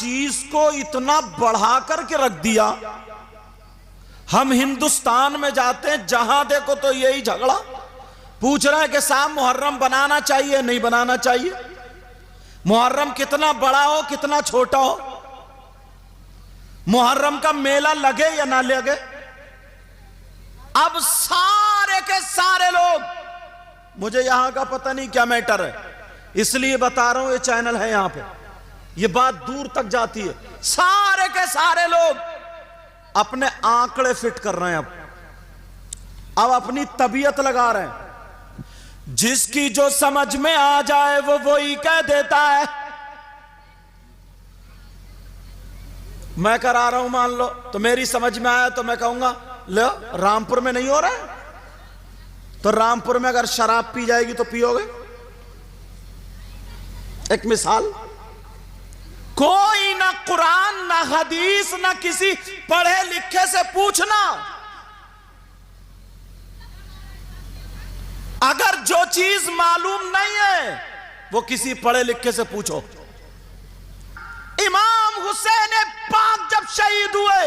चीज को इतना बढ़ा करके रख दिया। हम हिंदुस्तान में जाते हैं, जहां देखो तो यही झगड़ा। पूछ रहे हैं कि साहब मुहर्रम बनाना चाहिए नहीं बनाना चाहिए, मुहर्रम कितना बड़ा हो कितना छोटा हो, मुहर्रम का मेला लगे या ना लगे। अब सारे के सारे लोग, मुझे यहां का पता नहीं क्या मैटर है, इसलिए बता रहा हूं, ये चैनल है यहां पे, ये बात दूर तक जाती है। सारे के सारे लोग अपने आंकड़े फिट कर रहे हैं, अब अपनी तबीयत लगा रहे हैं। जिसकी जो समझ में आ जाए वो वही कह देता है। मैं करा रहा हूं, मान लो, तो मेरी समझ में आया तो मैं कहूंगा लो रामपुर में नहीं हो रहा है, तो रामपुर में अगर शराब पी जाएगी तो पियोगे। एक मिसाल, कोई ना कुरान ना हदीस ना किसी पढ़े लिखे से पूछना, अगर जो चीज मालूम नहीं है वो किसी पढ़े लिखे से पूछो। इमाम हुसैन पाक जब शहीद हुए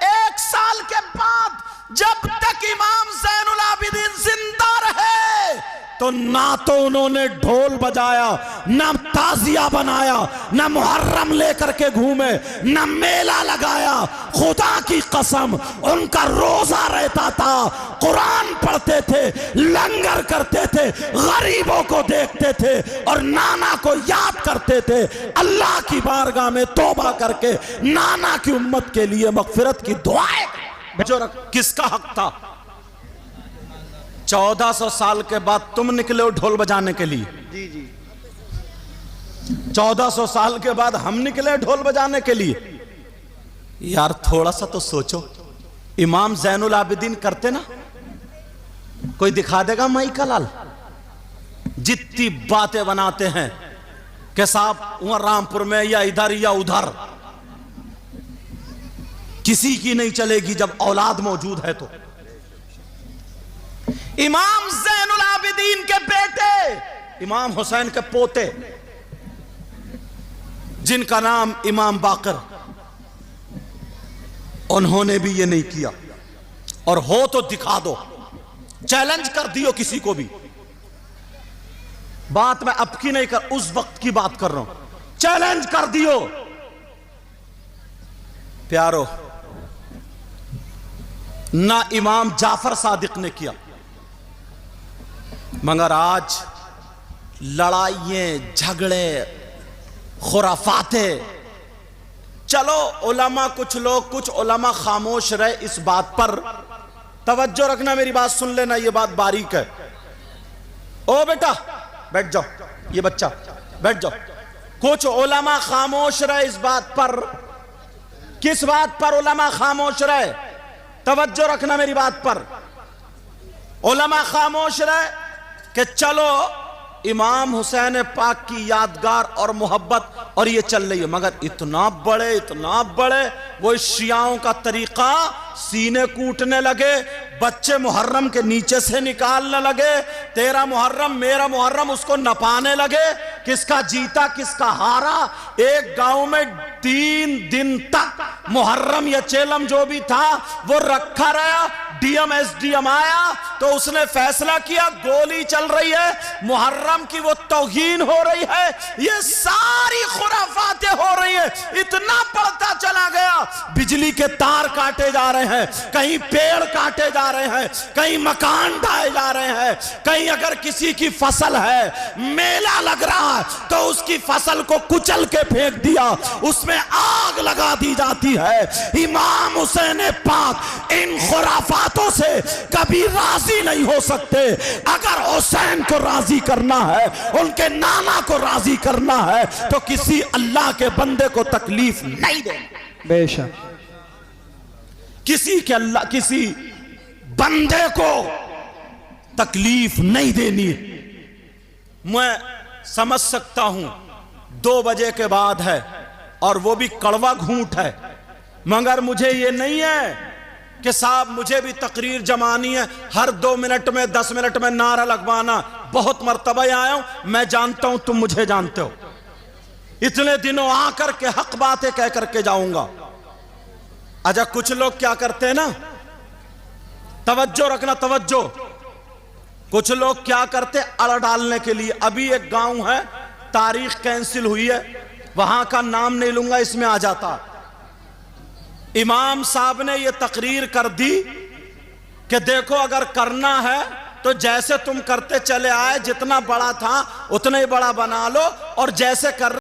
1 साल के बाद, जब तक इमाम ज़ैनुल आबिदीन जिंदा रहे तो ना तो उन्होंने ढोल बजाया, ना ताजिया बनाया, ना मुहर्रम लेकर के घूमे, ना मेला लगाया। खुदा की कसम उनका रोजा रहता था, कुरान पढ़ते थे, लंगर करते थे, गरीबों को देखते थे और नाना को याद करते थे। अल्लाह की बारगाह में तौबा करके नाना की उम्मत के लिए मगफिरत की दुआएं। जो किसका हक था? 1400 साल के बाद तुम निकले हो ढोल बजाने के लिए। जी जी, 1400 साल के बाद हम निकले ढोल बजाने के लिए। यार थोड़ा सा तो सोचो, इमाम ज़ैनुल आबिदीन करते ना, कोई दिखा देगा माई का लाल? जितनी बातें बनाते हैं कि साहब वहां रामपुर में या इधर या उधर, किसी की नहीं चलेगी जब औलाद मौजूद है तो। इमाम ज़ैनुल आबिदीन के बेटे इमाम हुसैन के पोते, जिनका नाम इमाम बाकर, उन्होंने भी ये नहीं किया। और हो तो दिखा दो, चैलेंज कर दियो किसी को भी। बात मैं अब की नहीं कर, उस वक्त की बात कर रहा हूं। चैलेंज कर दियो। प्यारो, ना इमाम जाफर सादिक ने किया, मगर आज लड़ाइयां, झगड़े, खुराफातें। चलो उलमा, कुछ लोग, कुछ उलमा खामोश रहे इस बात पर। तवज्जो रखना, मेरी बात सुन लेना, ये बात बारीक है। ओ बेटा बैठ जाओ, ये बच्चा बैठ जाओ। कुछ उलमा खामोश रहे इस बात पर। किस बात पर उलमा खामोश रहे? तवज्जो रखना मेरी बात पर। उलमा खामोश रहे कि चलो इमाम हुसैन पाक की यादगार और मोहब्बत और ये चल रही है, मगर इतना बड़े वो शियाओं का तरीका, सीने कूटने लगे, बच्चे मुहर्रम के नीचे से निकालने लगे, तेरा मुहर्रम मेरा मुहर्रम, उसको नपाने लगे, किसका जीता किसका हारा। एक गांव में 3 दिन तक मुहर्रम या चेलम जो भी था वो रखा रहा। डीएम एसडीएम आया तो उसने फैसला किया गोली चल रही है, मुहर्रम की वो तौहीन हो रही है, ये सारी खुराफातें हो रही है। इतना बढ़ता चला गया, बिजली के तार काटे जा रहे हैं, कहीं पेड़ काटे जा रहे हैं, कहीं मकान ढाए जा रहे हैं, कहीं अगर किसी की फसल है, मेला लग रहा है तो उसकी फसल को कुचल के फेंक दिया, उसमें आग लगा दी जाती है। इमाम हुसैन पाक इन खुराफातों से कभी राजी नहीं हो सकते। अगर हुसैन को राजी करना है, उनके नाना को राजी करना है, तो किसी अल्लाह के बंदे को तकलीफ नहीं देना। बेशक किसी बंदे को तकलीफ नहीं देनी। मैं समझ सकता हूं 2 बजे के बाद है और वो भी कड़वा घूंट है, मगर मुझे ये नहीं है कि साहब मुझे भी तकरीर जमानी है, हर 2 मिनट में 10 मिनट में नारा लगवाना। बहुत मर्तबा आया हूं, मैं जानता हूं, तुम मुझे जानते हो। इतने दिनों आकर के हक बातें कह करके जाऊंगा। अच्छा, कुछ लोग क्या करते हैं ना, तवज्जो रखना, तवज्जो। कुछ लोग क्या करते, अड़ डालने के लिए। अभी एक गांव है, तारीख कैंसिल हुई है, वहां का नाम नहीं लूंगा, इसमें आ जाता। इमाम साहब ने यह तकरीर कर दी कि देखो अगर करना है तो जैसे तुम करते चले आए, जितना बड़ा था उतना ही बड़ा बना लो, और जैसे कर